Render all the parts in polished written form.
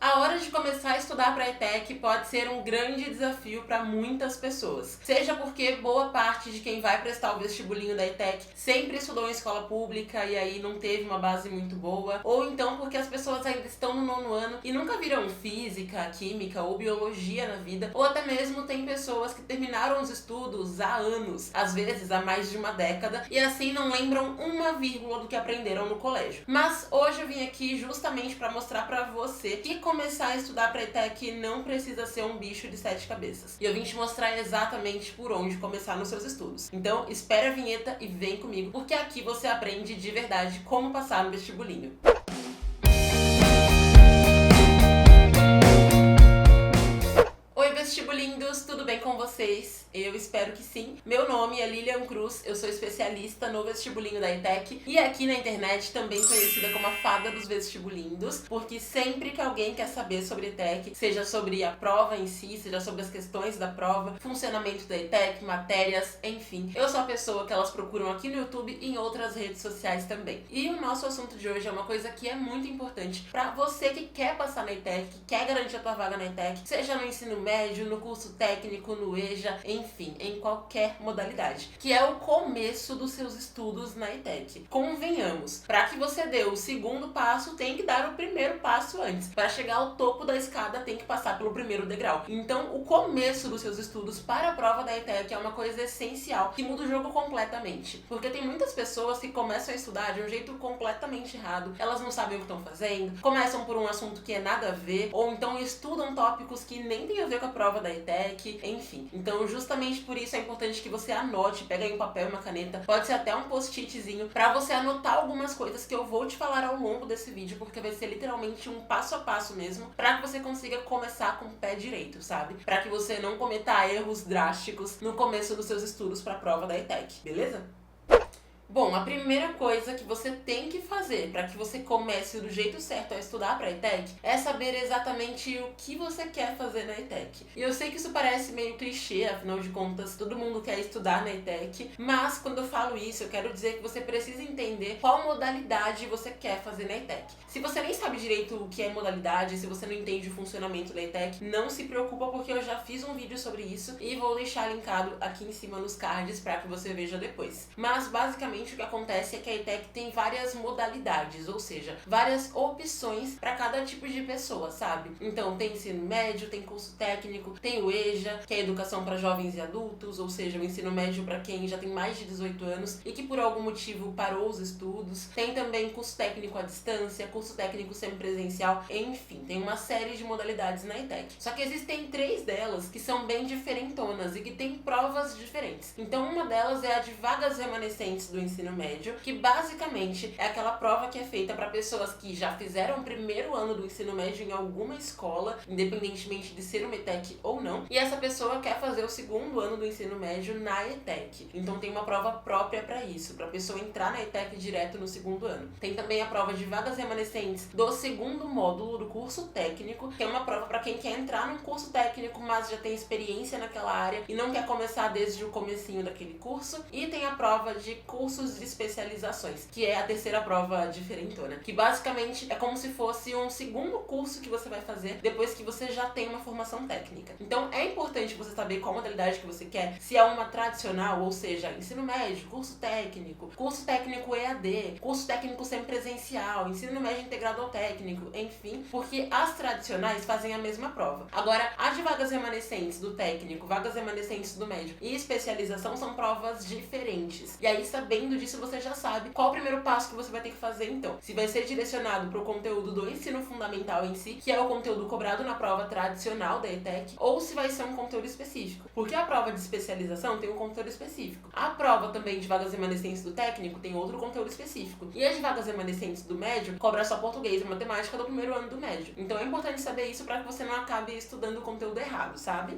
A hora de começar a estudar para a ETEC pode ser um grande desafio para muitas pessoas. Seja porque boa parte de quem vai prestar o vestibulinho da ETEC sempre estudou em escola pública e aí não teve uma base muito boa, ou então porque as pessoas ainda estão no 9º ano e nunca viram física, química ou biologia na vida, ou até mesmo tem pessoas que terminaram os estudos há anos, às vezes há mais de uma década, e assim não lembram uma vírgula do que aprenderam no colégio. Mas hoje eu vim aqui justamente para mostrar para você que começar a estudar para ETEC não precisa ser um bicho de 7 cabeças. E eu vim te mostrar exatamente por onde começar nos seus estudos. Então, espere a vinheta e vem comigo, porque aqui você aprende de verdade como passar no vestibulinho. Oi, vestibulindos, tudo bem com vocês? Eu espero que sim. Meu nome é Lilian Cruz, eu sou especialista no vestibulinho da ETEC e aqui na internet também conhecida como a fada dos vestibulindos, porque sempre que alguém quer saber sobre ETEC, seja sobre a prova em si, seja sobre as questões da prova, funcionamento da ETEC, matérias, enfim, eu sou a pessoa que elas procuram aqui no YouTube e em outras redes sociais também. E o nosso assunto de hoje é uma coisa que é muito importante para você que quer passar na ETEC, que quer garantir a tua vaga na ETEC, seja no ensino médio, no curso técnico, no EJA, enfim, em qualquer modalidade, que é o começo dos seus estudos na ETEC. Convenhamos, para que você dê o segundo passo, tem que dar o primeiro passo antes. Para chegar ao topo da escada, tem que passar pelo primeiro degrau. Então, o começo dos seus estudos para a prova da ETEC é uma coisa essencial, que muda o jogo completamente. Porque tem muitas pessoas que começam a estudar de um jeito completamente errado, elas não sabem o que estão fazendo, começam por um assunto que é nada a ver, ou então estudam tópicos que nem tem a ver com a prova da ETEC, enfim. Então, justamente por isso é importante que você anote, pega aí um papel e uma caneta, pode ser até um post-itzinho, pra você anotar algumas coisas que eu vou te falar ao longo desse vídeo, porque vai ser literalmente um passo a passo mesmo, pra que você consiga começar com o pé direito, sabe? Pra que você não cometa erros drásticos no começo dos seus estudos pra prova da ETEC, beleza? Bom, a primeira coisa que você tem que fazer para que você comece do jeito certo a estudar para a ETEC é saber exatamente o que você quer fazer na ETEC. E eu sei que isso parece meio clichê, afinal de contas, todo mundo quer estudar na ETEC, mas quando eu falo isso, eu quero dizer que você precisa entender qual modalidade você quer fazer na ETEC. Se você nem sabe direito o que é modalidade, se você não entende o funcionamento da ETEC, não se preocupa porque eu já fiz um vídeo sobre isso e vou deixar linkado aqui em cima nos cards para que você veja depois. Mas basicamente o que acontece é que a ETEC tem várias modalidades, ou seja, várias opções para cada tipo de pessoa, sabe? Então tem ensino médio, tem curso técnico, tem o EJA, que é educação para jovens e adultos, ou seja, o ensino médio para quem já tem mais de 18 anos e que por algum motivo parou os estudos. Tem também curso técnico à distância, curso técnico semipresencial, enfim, tem uma série de modalidades na ETEC. Só que existem 3 delas que são bem diferentonas e que têm provas diferentes. Então uma delas é a de vagas remanescentes do ensino médio, que basicamente é aquela prova que é feita para pessoas que já fizeram o primeiro ano do ensino médio em alguma escola, independentemente de ser uma ETEC ou não, e essa pessoa quer fazer o segundo ano do ensino médio na ETEC. Então tem uma prova própria para isso, para a pessoa entrar na ETEC direto no segundo ano. Tem também a prova de vagas remanescentes do segundo módulo do curso técnico, que é uma prova para quem quer entrar num curso técnico, mas já tem experiência naquela área e não quer começar desde o comecinho daquele curso. E tem a prova de cursos de especializações, que é a terceira prova diferentona, que basicamente é como se fosse um segundo curso que você vai fazer depois que você já tem uma formação técnica. Então é importante você saber qual modalidade que você quer, se é uma tradicional, ou seja, ensino médio, curso técnico EAD, curso técnico semipresencial, ensino médio integrado ao técnico, enfim, porque as tradicionais fazem a mesma prova. Agora, a de vagas remanescentes do técnico, vagas remanescentes do médio e especialização são provas diferentes. E aí, sabendo disso, você já sabe qual o primeiro passo que você vai ter que fazer então. Se vai ser direcionado para o conteúdo do ensino fundamental em si, que é o conteúdo cobrado na prova tradicional da ETEC, ou se vai ser um conteúdo específico. Porque a prova de especialização tem um conteúdo específico. A prova também de vagas remanescentes do técnico tem outro conteúdo específico. E as de vagas remanescentes do médio cobra só português e matemática do primeiro ano do médio. Então é importante saber isso para que você não acabe estudando o conteúdo errado, sabe?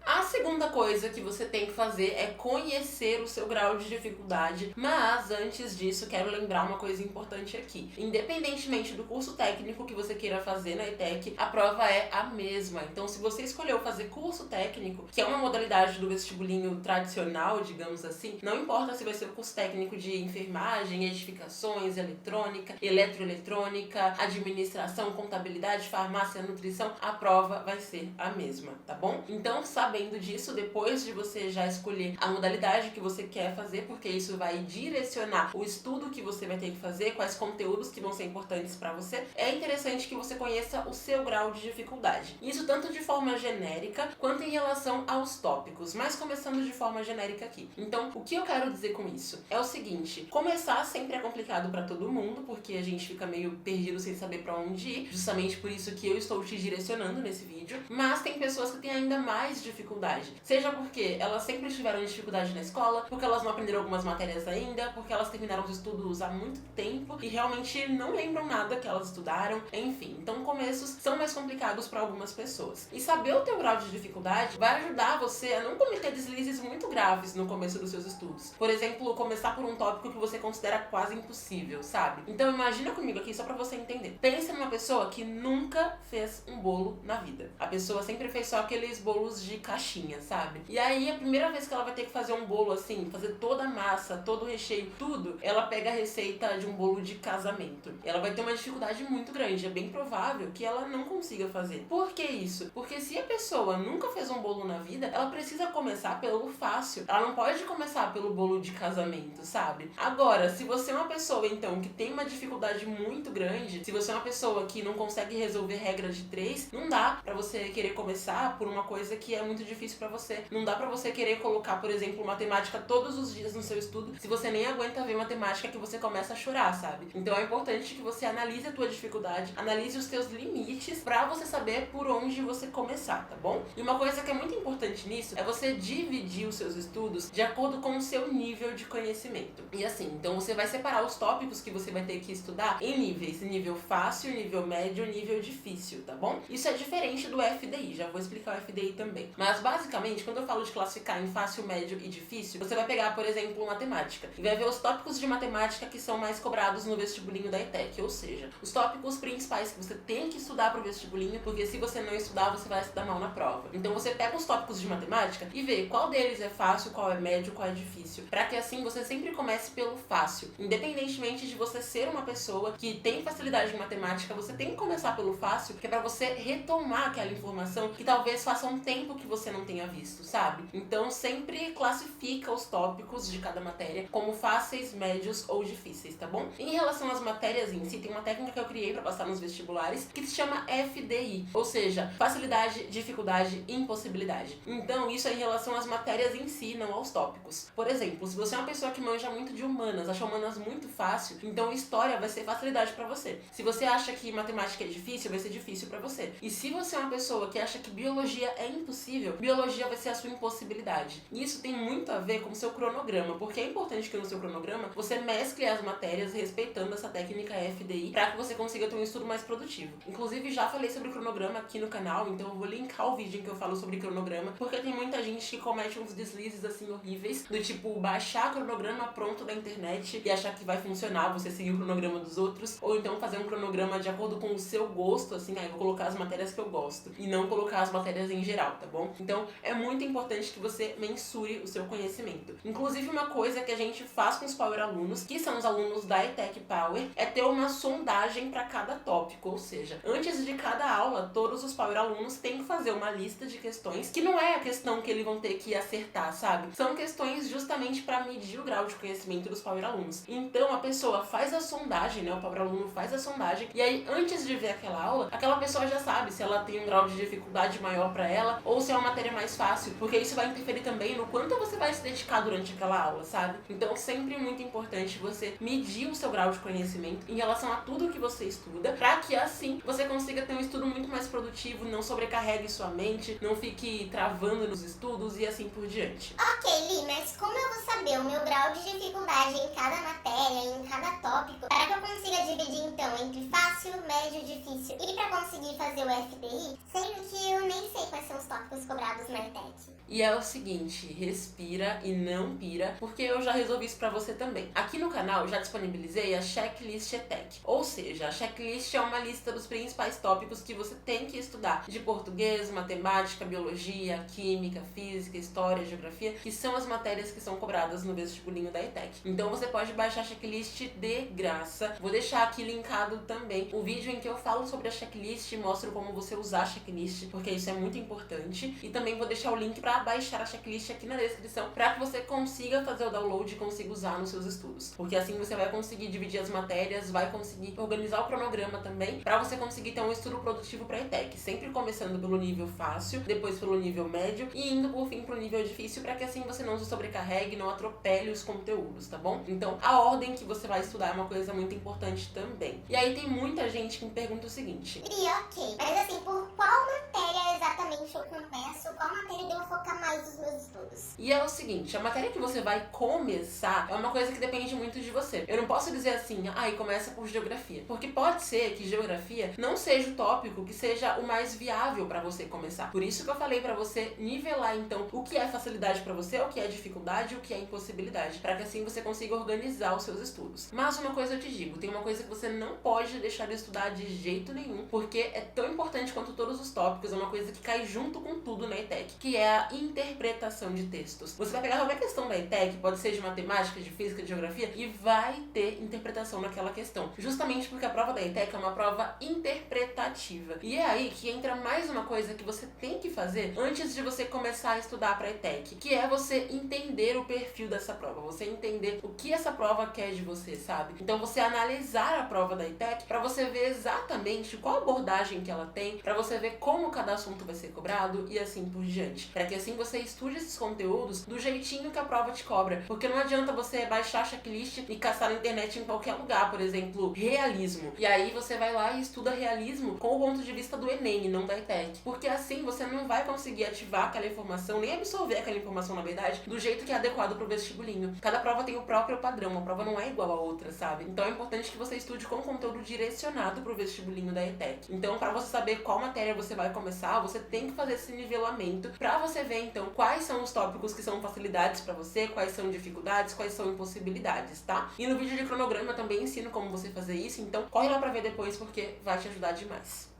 A segunda coisa que você tem que fazer é conhecer o seu grau de dificuldade, mas antes disso quero lembrar uma coisa importante aqui. Independentemente do curso técnico que você queira fazer na ETEC, a prova é a mesma. Então se você escolheu fazer curso técnico, que é uma modalidade do vestibulinho tradicional, digamos assim, não importa se vai ser o curso técnico de enfermagem, edificações, eletrônica, eletroeletrônica, administração, contabilidade, farmácia, nutrição, a prova vai ser a mesma, tá bom? Então, sabendo disso, depois de você já escolher a modalidade que você quer fazer, porque isso vai direcionar o estudo que você vai ter que fazer, quais conteúdos que vão ser importantes para você, é interessante que você conheça o seu grau de dificuldade. Isso tanto de forma genérica, quanto em relação aos tópicos, mas começando de forma genérica aqui. Então, o que eu quero dizer com isso? É o seguinte, começar sempre é complicado para todo mundo, porque a gente fica meio perdido sem saber para onde ir, justamente por isso que eu estou te direcionando nesse vídeo, mas tem pessoas que têm ainda mais dificuldade, seja porque elas sempre tiveram dificuldade na escola, porque elas não aprenderam algumas matérias ainda, porque elas terminaram os estudos há muito tempo e realmente não lembram nada que elas estudaram, enfim. Então começos são mais complicados para algumas pessoas. E saber o teu grau de dificuldade vai ajudar você a não cometer deslizes muito graves no começo dos seus estudos. Por exemplo, começar por um tópico que você considera quase impossível, sabe? Então imagina comigo aqui só pra você entender. Pensa numa pessoa que nunca fez um bolo na vida. A pessoa sempre fez só aqueles bolos de caixinha, sabe? E aí a primeira vez que ela vai ter que fazer um bolo assim, fazer toda a massa, todo o recheio, tudo, ela pega a receita de um bolo de casamento. Ela vai ter uma dificuldade muito grande. É bem provável que ela não consiga fazer. Por que isso? Porque se a pessoa nunca fez um bolo na vida, ela precisa começar pelo fácil. Ela não pode começar pelo bolo de casamento, sabe? Agora, se você é uma pessoa, então, que tem uma dificuldade muito grande, se você é uma pessoa que não consegue resolver regra de 3, não dá pra você querer começar por uma coisa que é muito difícil pra você. Não dá pra você querer colocar, por exemplo, matemática todos os dias no seu estudo, se você nem aguenta ver matemática que você começa a chorar, sabe? Então é importante que você analise a tua dificuldade, analise os teus limites pra você saber por onde você começar, tá bom? E uma coisa que é muito importante nisso é você dividir os seus estudos de acordo com o seu nível de conhecimento. E assim, então você vai separar os tópicos que você vai ter que estudar em níveis, nível fácil, nível médio, nível difícil, tá bom? Isso é diferente do FDI, já vou explicar o FDI também. Mas basicamente, quando eu falo de classificar em fácil, médio e difícil, você vai pegar, por exemplo, matemática e vai ver os tópicos de matemática que são mais cobrados no vestibulinho da ETEC, ou seja, os tópicos principais que você tem que estudar pro vestibulinho, porque se você não estudar, você vai se dar mal na prova. Então você pega os tópicos de matemática e vê qual deles é fácil, qual é médio, qual é difícil, pra que assim você sempre comece pelo fácil. Independentemente de você ser uma pessoa que tem facilidade em matemática, você tem que começar pelo fácil, que é pra você retomar aquela informação que talvez faça um tempo que você não tenha visto, sabe? Então sempre classifica os tópicos de cada matéria como fáceis, médios ou difíceis, tá bom? Em relação às matérias em si, tem uma técnica que eu criei pra passar nos vestibulares que se chama FDI, ou seja, facilidade, dificuldade e impossibilidade. Então isso é em relação às matérias em si, não aos tópicos. Por exemplo, se você é uma pessoa que manja muito de humanas, acha humanas muito fácil, então história vai ser facilidade pra você. Se você acha que matemática é difícil, vai ser difícil pra você. E se você é uma pessoa que acha que biologia é impossível, biologia vai ser a sua impossibilidade. E isso tem muito a ver com o seu cronograma, porque é importante que no seu cronograma você mescle as matérias respeitando essa técnica FDI pra que você consiga ter um estudo mais produtivo. Inclusive já falei sobre cronograma aqui no canal, então eu vou linkar o vídeo em que eu falo sobre cronograma, porque tem muita gente que comete uns deslizes assim horríveis, do tipo baixar cronograma pronto da internet e achar que vai funcionar você seguir o cronograma dos outros, ou então fazer um cronograma de acordo com o seu gosto, assim, aí vou colocar as matérias que eu gosto e não colocar as matérias em geral, tá bom? Então é muito importante que você mensure o seu conhecimento. Inclusive uma coisa que a gente faz com os Power alunos, que são os alunos da ETEC Power, é ter uma sondagem para cada tópico, ou seja, antes de cada aula, todos os Power alunos têm que fazer uma lista de questões, que não é a questão que eles vão ter que acertar, sabe? São questões justamente para medir o grau de conhecimento dos Power alunos. Então a pessoa faz a sondagem, né? O Power aluno faz a sondagem, e aí antes de ver aquela aula, aquela pessoa já sabe se ela tem um grau de dificuldade maior para ela, ou se é uma matéria mais fácil, porque isso vai interferir também no quanto você vai se dedicar durante aquela aula, sabe? Então sempre muito importante você medir o seu grau de conhecimento em relação a tudo que você estuda, para que assim você consiga ter um estudo muito mais produtivo, não sobrecarregue sua mente, não fique travando nos estudos e assim por diante. Ok, Li, mas como eu vou saber o meu grau de dificuldade em cada matéria, em cada tópico, para que eu consiga dividir então entre fácil, médio e difícil, e para conseguir fazer o FDI, sendo que eu nem sei quais são os tópicos cobrados passados na ETEC. E é o seguinte, respira e não pira, porque eu já resolvi isso pra você também. Aqui no canal eu já disponibilizei a Checklist ETEC, ou seja, a checklist é uma lista dos principais tópicos que você tem que estudar de português, matemática, biologia, química, física, história, geografia, que são as matérias que são cobradas no vestibulinho da ETEC. Então você pode baixar a checklist de graça. Vou deixar aqui linkado também o vídeo em que eu falo sobre a checklist e mostro como você usar a checklist, porque isso é muito importante. E também vou deixar o link para baixar a checklist aqui na descrição, para que você consiga fazer o download e consiga usar nos seus estudos. Porque assim você vai conseguir dividir as matérias, vai conseguir organizar o cronograma também, para você conseguir ter um estudo produtivo para a ETEC, sempre começando pelo nível fácil, depois pelo nível médio e indo por fim pro nível difícil, para que assim você não se sobrecarregue, não atropele os conteúdos, tá bom? Então a ordem que você vai estudar é uma coisa muito importante também. E aí tem muita gente que me pergunta o seguinte: Pri, ok, mas assim, por qual matéria exatamente eu começo? Qual matéria eu devo focar mais nos meus estudos? E é o seguinte, a matéria que você vai começar é uma coisa que depende muito de você. Eu não posso dizer assim, começa por geografia, porque pode ser que geografia não seja o tópico que seja o mais viável para você começar. Por isso que eu falei para você nivelar então o que é facilidade para você, o que é dificuldade, o que é impossibilidade, para que assim você consiga organizar os seus estudos. Mas uma coisa eu te digo, tem uma coisa que você não pode deixar de estudar de jeito nenhum, porque é tão importante quanto todos os tópicos, é uma coisa que cai junto com tudo na ETEC, que é a interpretação de textos. Você vai pegar qualquer questão da ETEC, pode ser de matemática, de física, de geografia, e vai ter interpretação naquela questão, justamente porque a prova da ETEC é uma prova interpretativa. E é aí que entra mais uma coisa que você tem que fazer antes de você começar a estudar para a ETEC, que é você entender o perfil dessa prova, você entender o que essa prova quer de você, sabe? Então você analisar a prova da ETEC para você ver exatamente qual abordagem que ela tem, para você ver como cada assunto vai ser cobrado e assim por diante, para que assim você estude esses conteúdos do jeitinho que a prova te cobra, porque não adianta você baixar a checklist e caçar na internet em qualquer lugar, por exemplo, realismo, e aí você vai lá e estuda realismo com o ponto de vista do Enem e não da ETEC, porque assim você não vai conseguir ativar aquela informação, nem absorver aquela informação na verdade, do jeito que é adequado pro vestibulinho. Cada prova tem o próprio padrão, uma prova não é igual a outra, sabe? Então é importante que você estude com conteúdo direcionado pro vestibulinho da ETEC. Então, para você saber qual matéria você vai começar, você tem que fazer esse nivelamento para você ver então quais são os tópicos que são facilidades para você, quais são dificuldades, quais são impossibilidades, tá? E no vídeo de cronograma eu também ensino como você fazer isso, então corre lá para ver depois porque vai te ajudar demais.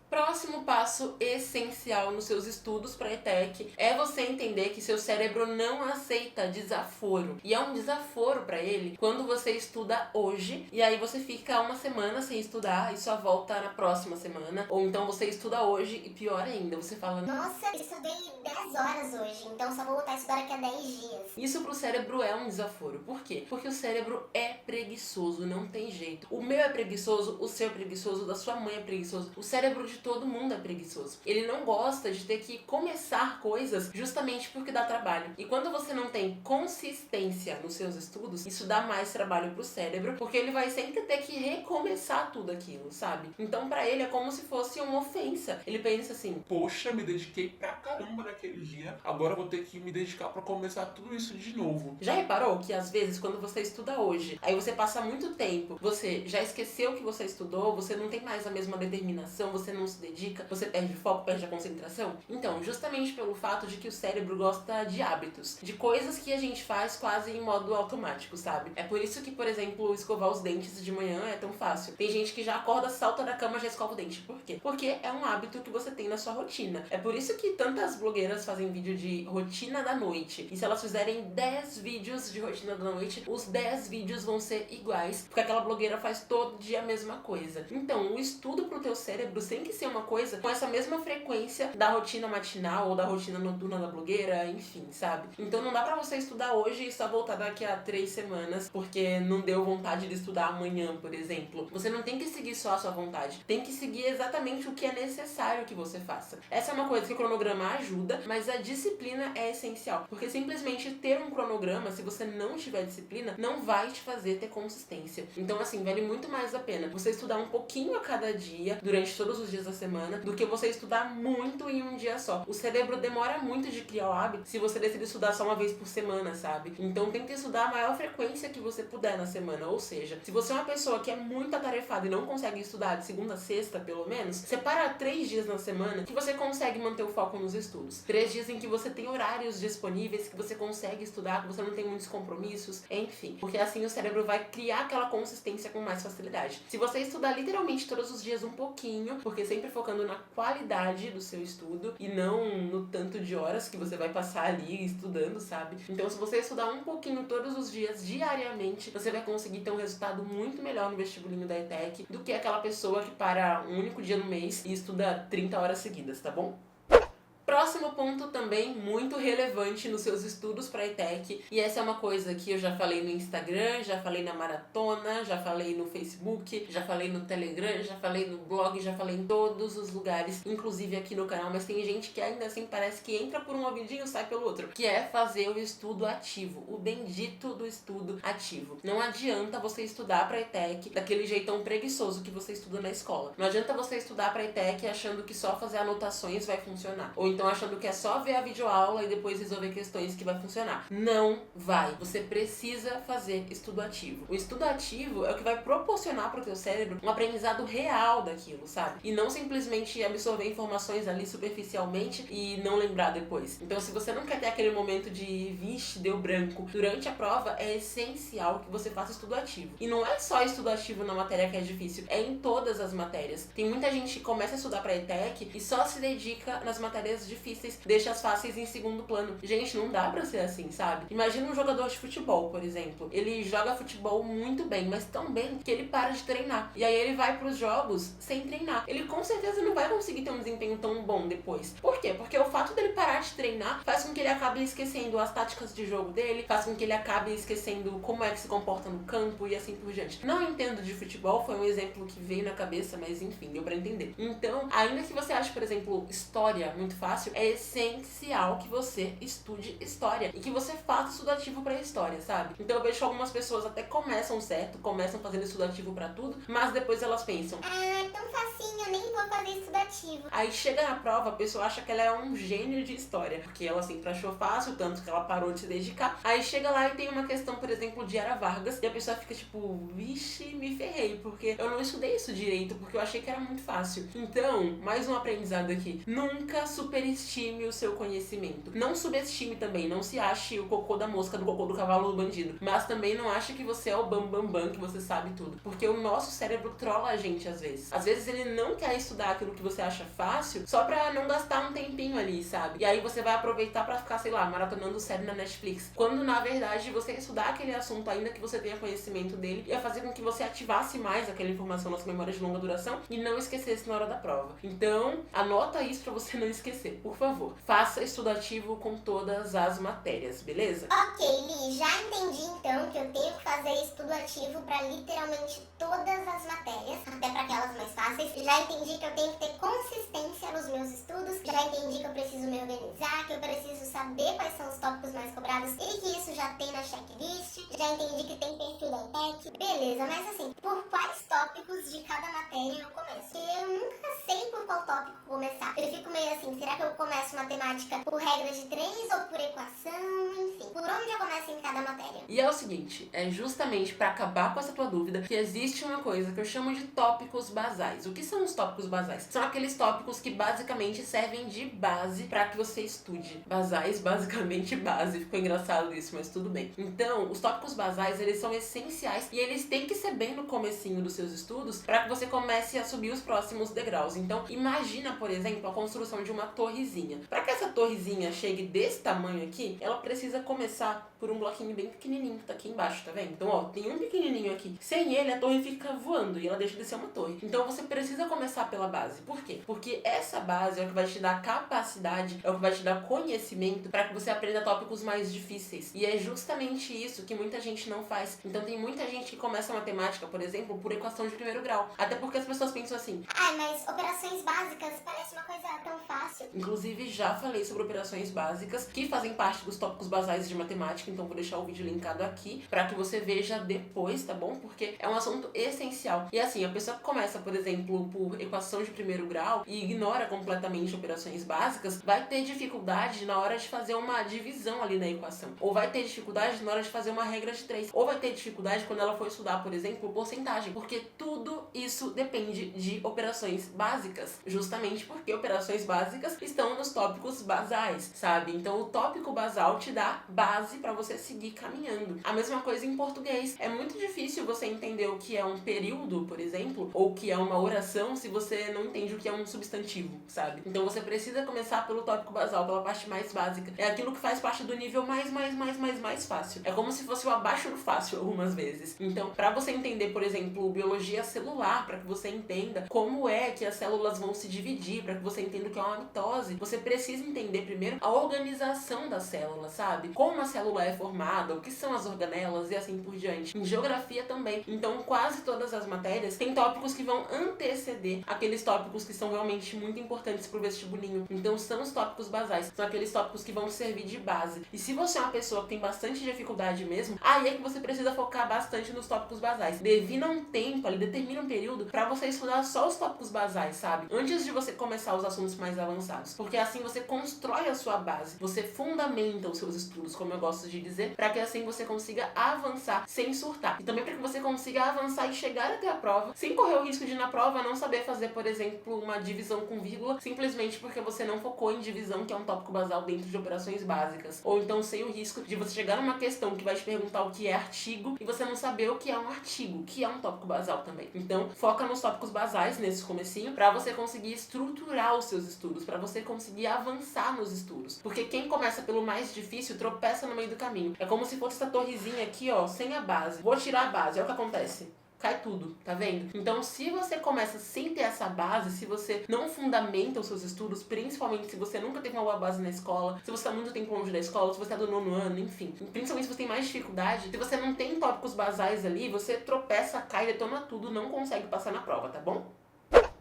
Próximo passo essencial nos seus estudos para ETEC é você entender que seu cérebro não aceita desaforo. E é um desaforo para ele quando você estuda hoje e aí você fica uma semana sem estudar e só volta na próxima semana. Ou então você estuda hoje e pior ainda, você fala: nossa, eu estudei 10 horas hoje, então só vou voltar a estudar daqui a 10 dias. Isso pro cérebro é um desaforo. Por quê? Porque o cérebro é preguiçoso, não tem jeito. O meu é preguiçoso, o seu é preguiçoso, o da sua mãe é preguiçoso. O cérebro de todo mundo é preguiçoso. Ele não gosta de ter que começar coisas justamente porque dá trabalho. E quando você não tem consistência nos seus estudos, isso dá mais trabalho pro cérebro, porque ele vai sempre ter que recomeçar tudo aquilo, sabe? Então pra ele é como se fosse uma ofensa. Ele pensa assim: poxa, me dediquei pra caramba naquele dia, agora vou ter que me dedicar pra começar tudo isso de novo. Já reparou que às vezes quando você estuda hoje, aí você passa muito tempo, você já esqueceu o que você estudou, você não tem mais a mesma determinação, você não se dedica, você perde o foco, perde a concentração? Então, justamente pelo fato de que o cérebro gosta de hábitos, de coisas que a gente faz quase em modo automático, sabe? É por isso que, por exemplo, escovar os dentes de manhã é tão fácil. Tem gente que já acorda, salta da cama, já escova o dente. Por quê? Porque é um hábito que você tem na sua rotina. É por isso que tantas blogueiras fazem vídeo de rotina da noite. E se elas fizerem 10 vídeos de rotina da noite, os 10 vídeos vão ser iguais, porque aquela blogueira faz todo dia a mesma coisa. Então, o estudo pro teu cérebro tem que ser uma coisa com essa mesma frequência da rotina matinal ou da rotina noturna da blogueira, enfim, sabe? Então não dá pra você estudar hoje e só voltar daqui a 3 semanas porque não deu vontade de estudar amanhã, por exemplo. Você não tem que seguir só a sua vontade, tem que seguir exatamente o que é necessário que você faça. Essa é uma coisa que o cronograma ajuda, mas a disciplina é essencial, porque simplesmente ter um cronograma, se você não tiver disciplina, não vai te fazer ter consistência. Então assim, vale muito mais a pena você estudar um pouquinho a cada dia, durante todos os dias da semana do que você estudar muito em um dia só. O cérebro demora muito de criar o hábito se você decide estudar só uma vez por semana, sabe? Então tenta estudar a maior frequência que você puder na semana. Ou seja, se você é uma pessoa que é muito atarefada e não consegue estudar de segunda a sexta, pelo menos, separa 3 dias na semana que você consegue manter o foco nos estudos. 3 dias em que você tem horários disponíveis, que você consegue estudar, que você não tem muitos compromissos, enfim. Porque assim o cérebro vai criar aquela consistência com mais facilidade. Se você estudar literalmente todos os dias um pouquinho, porque sempre focando na qualidade do seu estudo e não no tanto de horas que você vai passar ali estudando, sabe? Então se você estudar um pouquinho todos os dias, diariamente, você vai conseguir ter um resultado muito melhor no vestibulinho da ETEC do que aquela pessoa que para um único dia no mês e estuda 30 horas seguidas, tá bom? Próximo ponto também muito relevante nos seus estudos para a ETEC, e essa é uma coisa que eu já falei no Instagram, já falei na maratona, já falei no Facebook, já falei no Telegram, já falei no blog, já falei em todos os lugares, inclusive aqui no canal, mas tem gente que ainda assim parece que entra por um ouvidinho e sai pelo outro, que é fazer o estudo ativo, o bendito do estudo ativo. Não adianta você estudar para a ETEC daquele jeitão preguiçoso que você estuda na escola. Não adianta você estudar para a ETEC achando que só fazer anotações vai funcionar, ou então achando que é só ver a videoaula e depois resolver questões que vai funcionar. Não vai. Você precisa fazer estudo ativo. O estudo ativo é o que vai proporcionar para o teu cérebro um aprendizado real daquilo, sabe? E não simplesmente absorver informações ali superficialmente e não lembrar depois. Então, se você não quer ter aquele momento de vixe, deu branco durante a prova, é essencial que você faça estudo ativo. E não é só estudo ativo na matéria que é difícil, é em todas as matérias. Tem muita gente que começa a estudar para ETEC e só se dedica nas matérias difíceis, deixa as fáceis em segundo plano. Gente, não dá pra ser assim, sabe? Imagina um jogador de futebol, por exemplo. Ele joga futebol muito bem, mas tão bem que ele para de treinar. E aí ele vai pros jogos sem treinar. Ele com certeza não vai conseguir ter um desempenho tão bom depois. Por quê? Porque o fato dele parar de treinar faz com que ele acabe esquecendo as táticas de jogo dele, faz com que ele acabe esquecendo como é que se comporta no campo e assim por diante. Não entendo de futebol, foi um exemplo que veio na cabeça, mas enfim, deu pra entender. Então, ainda que você ache, por exemplo, história muito fácil, é essencial que você estude história e que você faça estudo ativo pra história, sabe? Então eu vejo que algumas pessoas até começam certo, começam fazendo estudo ativo pra tudo, mas depois elas pensam: ah, tão facinho, eu nem vou fazer estudo ativo. Aí chega na prova, a pessoa acha que ela é um gênio de história, porque ela sempre achou fácil, tanto que ela parou de se dedicar. Aí chega lá e tem uma questão, por exemplo, de Era Vargas, e a pessoa fica tipo, vixe, me ferrei, porque eu não estudei isso direito, porque eu achei que era muito fácil. Então, mais um aprendizado aqui: nunca superestime o seu conhecimento. Não subestime também, não se ache o cocô da mosca do cocô do cavalo do bandido, mas também não ache que você é o bam, que você sabe tudo, porque o nosso cérebro trola a gente às vezes. Às vezes ele não quer estudar aquilo que você acha fácil, só pra não gastar um tempinho ali, sabe? E aí você vai aproveitar pra ficar, sei lá, maratonando série na Netflix, quando na verdade você estudar aquele assunto, ainda que você tenha conhecimento dele, ia fazer com que você ativasse mais aquela informação nas memórias de longa duração e não esquecesse na hora da prova. Então, anota isso pra você não esquecer, por favor. Faça estudo ativo com todas as matérias, beleza? Ok, Li, já entendi então que eu tenho que fazer estudo ativo pra literalmente todas as matérias, até pra aquelas mais fáceis. Já entendi que eu tenho que ter consistência nos meus estudos. Já entendi que eu preciso me organizar, que eu preciso saber quais são os tópicos mais cobrados e que isso já tem na checklist. Já entendi que tem perfil da ETEC. Beleza, mas assim, por quais tópicos de cada matéria eu começo? Porque eu nunca sei por qual tópico começar. Eu fico meio assim, será que eu começo matemática por regra de 3 ou por equação? Enfim, por onde eu começo em cada matéria? E é o seguinte, é justamente pra acabar com essa tua dúvida que existe uma coisa que eu chamo de tópicos basais. O que são os tópicos basais? São aqueles tópicos que basicamente servem de base pra que você estude. Basais, basicamente base. Ficou engraçado isso, mas tudo bem. Então, os tópicos basais, eles são essenciais e eles têm que ser bem no comecinho dos seus estudos pra que você comece a subir os próximos degraus. Então, imagina, por exemplo, a construção de uma torrezinha. Pra que essa torrezinha chegue desse tamanho aqui, ela precisa começar por um bloquinho bem pequenininho que tá aqui embaixo, tá vendo? Então, ó, tem um pequenininho aqui. Sem ele, a torre fica voando e ela deixa de ser uma torre. Então, você precisa começar pela base. Por quê? Porque essa base é o que vai te dar capacidade, é o que vai te dar conhecimento para que você aprenda tópicos mais difíceis. E é justamente isso que muita gente não faz. Então, tem muita gente que começa a matemática, por exemplo, por equação de primeiro grau. Até porque as pessoas pensam assim: ai, mas operações básicas parece uma coisa tão fácil. Inclusive, já falei sobre operações básicas, que fazem parte dos tópicos basais de matemática, então vou deixar o vídeo linkado aqui, pra que você veja depois, tá bom? Porque é um assunto essencial. E assim, a pessoa que começa, por exemplo, por equação de primeiro grau e ignora completamente operações básicas, vai ter dificuldade na hora de fazer uma divisão ali na equação. Ou vai ter dificuldade na hora de fazer uma regra de 3. Ou vai ter dificuldade quando ela for estudar, por exemplo, porcentagem. Porque tudo isso depende de operações básicas. Justamente porque operações básicas estão nos tópicos basais, sabe? Então o tópico basal te dá base pra você seguir caminhando. A mesma coisa em português. É muito difícil você entender o que é um período, por exemplo, ou o que é uma oração se você não entende o que é um substantivo, sabe? Então você precisa começar pelo tópico basal, pela parte mais básica. É aquilo que faz parte do nível mais fácil. É como se fosse o abaixo do fácil algumas vezes. Então, pra você entender, por exemplo, biologia celular, pra que você entenda como é que as células vão se dividir, pra que você entenda o que é uma mitose, você precisa entender primeiro a organização da célula, sabe? Como a célula é formada, o que são as organelas e assim por diante. Em geografia também. Então, quase todas as matérias têm tópicos que vão anteceder aqueles tópicos que são realmente muito importantes pro vestibulinho. Então, são os tópicos basais. São aqueles tópicos que vão servir de base. E se você é uma pessoa que tem bastante dificuldade mesmo, aí é que você precisa focar bastante nos tópicos basais. Defina um tempo ali, determina um período pra você estudar só os tópicos basais, sabe? Antes de você começar os assuntos mais avançados. Porque assim você constrói a sua base. Você fundamenta os seus estudos, como eu gosto de dizer, pra que assim você consiga avançar sem surtar. E também pra que você consiga avançar e chegar até a prova, sem correr o risco de na prova não saber fazer, por exemplo, uma divisão com vírgula, simplesmente porque você não focou em divisão, que é um tópico basal dentro de operações básicas. Ou então sem o risco de você chegar numa questão que vai te perguntar o que é artigo e você não saber o que é um artigo, que é um tópico basal também. Então, foca nos tópicos basais nesse comecinho pra você conseguir estruturar os seus estudos, pra você conseguir avançar nos estudos. Porque quem começa pelo mais difícil tropeça no meio do caminho. É como se fosse essa torrezinha aqui, ó, sem a base. Vou tirar a base, é o que acontece. Cai tudo, tá vendo? Então, se você começa sem ter essa base, se você não fundamenta os seus estudos, principalmente se você nunca teve uma boa base na escola, se você tá muito tempo longe da escola, se você tá do 9º ano, enfim. Principalmente se você tem mais dificuldade, se você não tem tópicos basais ali, você tropeça, cai, detona tudo, não consegue passar na prova, tá bom?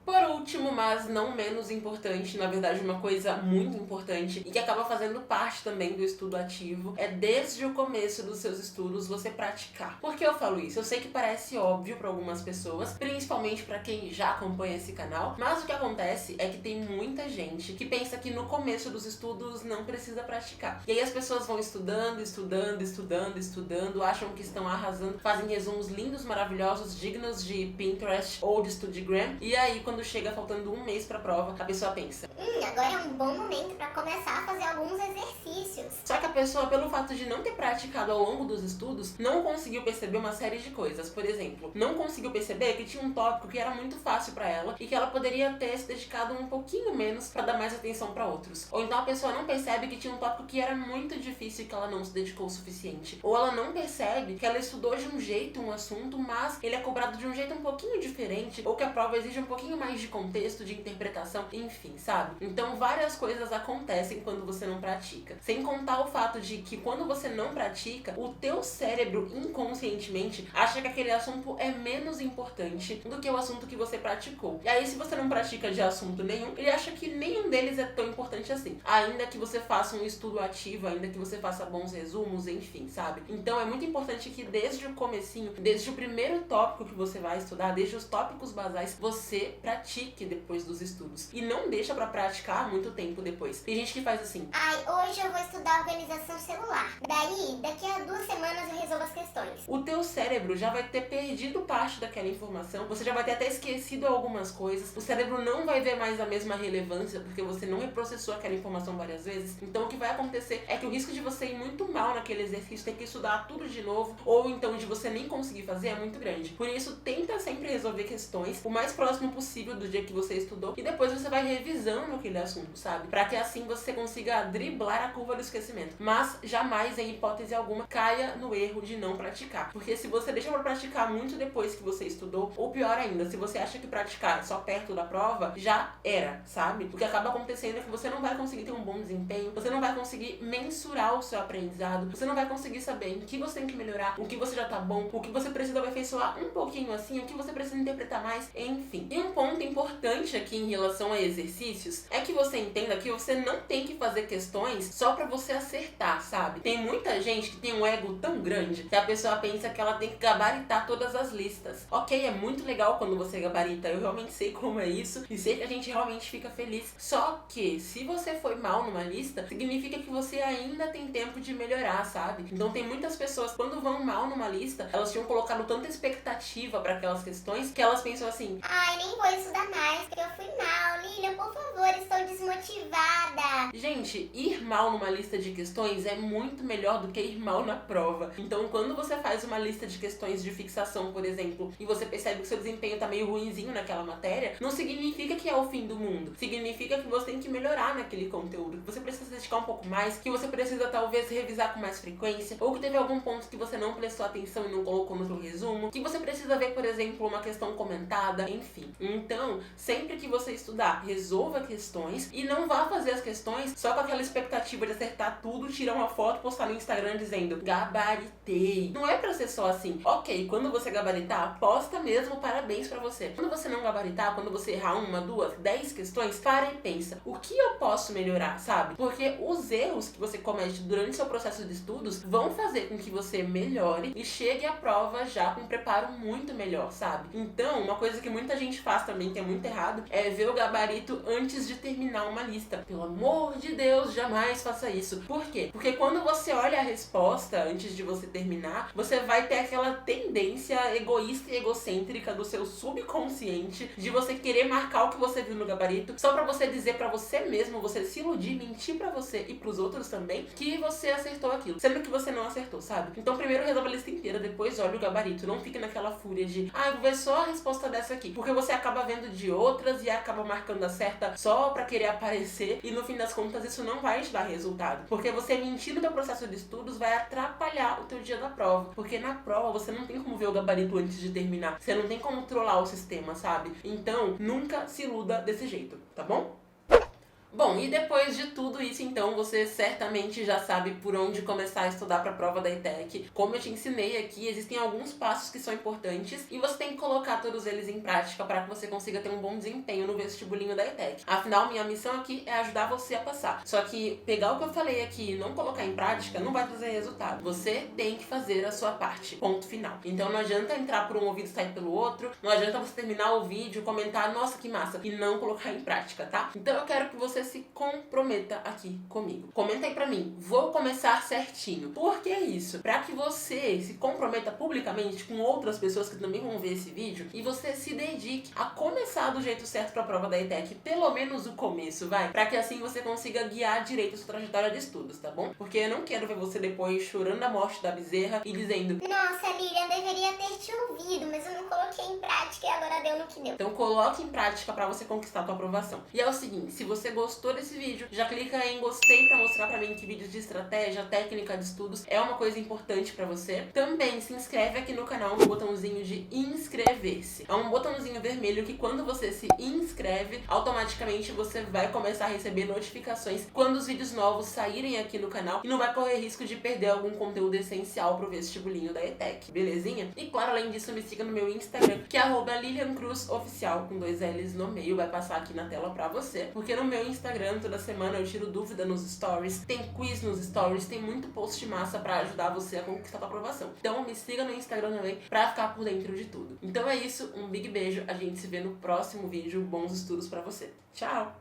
Por último, mas não menos importante, na verdade uma coisa muito importante e que acaba fazendo parte também do estudo ativo, é desde o começo dos seus estudos você praticar. Por que eu falo isso? Eu sei que parece óbvio para algumas pessoas, principalmente para quem já acompanha esse canal, mas o que acontece é que tem muita gente que pensa que no começo dos estudos não precisa praticar. E aí as pessoas vão estudando, acham que estão arrasando, fazem resumos lindos, maravilhosos, dignos de Pinterest ou de Studygram, e aí quando chega faltando um mês pra prova, a pessoa pensa: agora é um bom momento pra começar a fazer alguns exercícios. Só que a pessoa, pelo fato de não ter praticado ao longo dos estudos, não conseguiu perceber uma série de coisas. Por exemplo, não conseguiu perceber que tinha um tópico que era muito fácil pra ela e que ela poderia ter se dedicado um pouquinho menos pra dar mais atenção pra outros. Ou então a pessoa não percebe que tinha um tópico que era muito difícil e que ela não se dedicou o suficiente. Ou ela não percebe que ela estudou de um jeito um assunto, mas ele é cobrado de um jeito um pouquinho diferente, ou que a prova exige um pouquinho mais de contexto, de interpretação, enfim, sabe? Então várias coisas acontecem quando você não pratica. Sem contar o fato de que quando você não pratica, o teu cérebro inconscientemente acha que aquele assunto é menos importante do que o assunto que você praticou. E aí se você não pratica de assunto nenhum, ele acha que nenhum deles é tão importante assim. Ainda que você faça um estudo ativo, ainda que você faça bons resumos, enfim, sabe? Então é muito importante que desde o comecinho, desde o primeiro tópico que você vai estudar, desde os tópicos basais, você pratique depois dos estudos. E não deixa pra praticar muito tempo depois. Tem gente que faz assim: hoje eu vou estudar organização celular. Daí, daqui a 2 semanas eu resolvo as questões. O teu cérebro já vai ter perdido parte daquela informação, você já vai ter até esquecido algumas coisas, o cérebro não vai ver mais a mesma relevância porque você não reprocessou aquela informação várias vezes. Então o que vai acontecer é que o risco de você ir muito mal naquele exercício, ter que estudar tudo de novo, ou então de você nem conseguir fazer, é muito grande. Por isso, tenta sempre resolver questões o mais próximo possível do dia que você estudou e depois você vai revisando aquele assunto, sabe? Pra que assim você consiga driblar a curva do esquecimento. Mas jamais, em hipótese alguma, caia no erro de não praticar. Porque se você deixa pra praticar muito depois que você estudou, ou pior ainda, se você acha que praticar só perto da prova, já era, sabe? O que acaba acaba acontecendo é que você não vai conseguir ter um bom desempenho, você não vai conseguir mensurar o seu aprendizado, você não vai conseguir saber em que você tem que melhorar, o que você já tá bom, o que você precisa aperfeiçoar um pouquinho assim, o que você precisa interpretar mais, enfim. E um ponto importante aqui em relação a exercícios é que você entenda que você não tem que fazer questões só pra você acertar, sabe? Tem muita gente que tem um ego tão grande que a pessoa pensa que ela tem que gabaritar todas as listas. Ok, é muito legal quando você gabarita, eu realmente sei como é isso e sei que a gente realmente fica feliz. Só que se você foi mal numa lista, significa que você ainda tem tempo de melhorar, sabe? Então tem muitas pessoas, quando vão mal numa lista, elas tinham colocado tanta expectativa para aquelas questões que elas pensam assim: ai, nem vou estudar mais, porque eu fui mal. Lilian, por favor, estou desmotivada. Gente, ir mal numa lista de questões é muito melhor do que ir mal na prova. Então, quando você faz uma lista de questões de fixação, por exemplo, e você percebe que seu desempenho tá meio ruinzinho naquela matéria, não significa que é o fim do mundo. Significa que você tem que melhorar naquele conteúdo, que você precisa se dedicar um pouco mais, que você precisa talvez revisar com mais frequência, ou que teve algum ponto que você não prestou atenção e não colocou no seu resumo, que você precisa ver, por exemplo, uma questão comentada, enfim. Então, sempre que você estudar, resolva questões e não vá fazer as questões só com aquela expectativa de acertar tudo, tirar uma foto, postar no Instagram dizendo gabaritei. Não é pra ser só assim. Ok, quando você gabaritar, posta mesmo, parabéns pra você. Quando você não gabaritar, quando você errar uma, duas, 10 questões, para e pensa, o que eu posso melhorar, sabe? Porque os erros que você comete durante seu processo de estudos vão fazer com que você melhore e chegue à prova já com um preparo muito melhor, sabe? Então, uma coisa que muita gente faz também, que é muito errado, é ver o gabarito antes de terminar uma lista. Pelo amor de Deus, jamais faça isso. Por quê? Porque quando você olha a resposta antes de você terminar, você vai ter aquela tendência egoísta e egocêntrica do seu subconsciente de você querer marcar o que você viu no gabarito só pra você dizer pra você mesmo, você se iludir, mentir pra você e pros outros também que você acertou aquilo, sendo que você não acertou, sabe? Então primeiro resolve a lista inteira, depois olha o gabarito. Não fique naquela fúria de eu vou ver só a resposta dessa aqui, porque você acaba vendo de outras e acaba marcando a certa só pra querer aparecer e no fim das contas isso não vai te dar resultado, porque você mentir no teu processo de estudos vai atrapalhar o teu dia da prova, porque na prova você não tem como ver o gabarito antes de terminar, você não tem como trollar o sistema, sabe? Então nunca se iluda desse jeito, tá bom? Bom, e depois de tudo isso, então, você certamente já sabe por onde começar a estudar para a prova da ETEC. Como eu te ensinei aqui, existem alguns passos que são importantes e você tem que colocar todos eles em prática para que você consiga ter um bom desempenho no vestibulinho da ETEC. Afinal, minha missão aqui é ajudar você a passar. Só que pegar o que eu falei aqui e não colocar em prática não vai trazer resultado. Você tem que fazer a sua parte. Ponto final. Então não adianta entrar por um ouvido e sair pelo outro, não adianta você terminar o vídeo, comentar, nossa, que massa, e não colocar em prática, tá? Então eu quero que você se comprometa aqui comigo. Comenta aí pra mim, vou começar certinho. Por que isso? Pra que você se comprometa publicamente com outras pessoas que também vão ver esse vídeo e você se dedique a começar do jeito certo pra prova da ETEC, pelo menos o começo, vai? Pra que assim você consiga guiar direito a sua trajetória de estudos, tá bom? Porque eu não quero ver você depois chorando a morte da bezerra e dizendo, nossa, Lilian, deveria ter te ouvido, mas eu não coloquei em prática e agora deu no que deu. Então coloque em prática pra você conquistar a tua aprovação. E é o seguinte, se você gostou desse vídeo, já clica em gostei pra mostrar pra mim que vídeos de estratégia, técnica de estudos é uma coisa importante pra você. Também se inscreve aqui no canal no botãozinho de inscrever-se. É um botãozinho vermelho que quando você se inscreve, automaticamente você vai começar a receber notificações quando os vídeos novos saírem aqui no canal e não vai correr risco de perder algum conteúdo essencial pro vestibulinho da ETEC, belezinha? E claro, além disso, me siga no meu Instagram, que é @LilianCruzOficial, com 2 L's no meio, vai passar aqui na tela pra você, porque no meu Instagram, toda semana eu tiro dúvida nos stories, tem quiz nos stories, tem muito post massa pra ajudar você a conquistar a tua aprovação. Então me siga no Instagram também pra ficar por dentro de tudo. Então é isso, um big beijo, a gente se vê no próximo vídeo, bons estudos pra você. Tchau!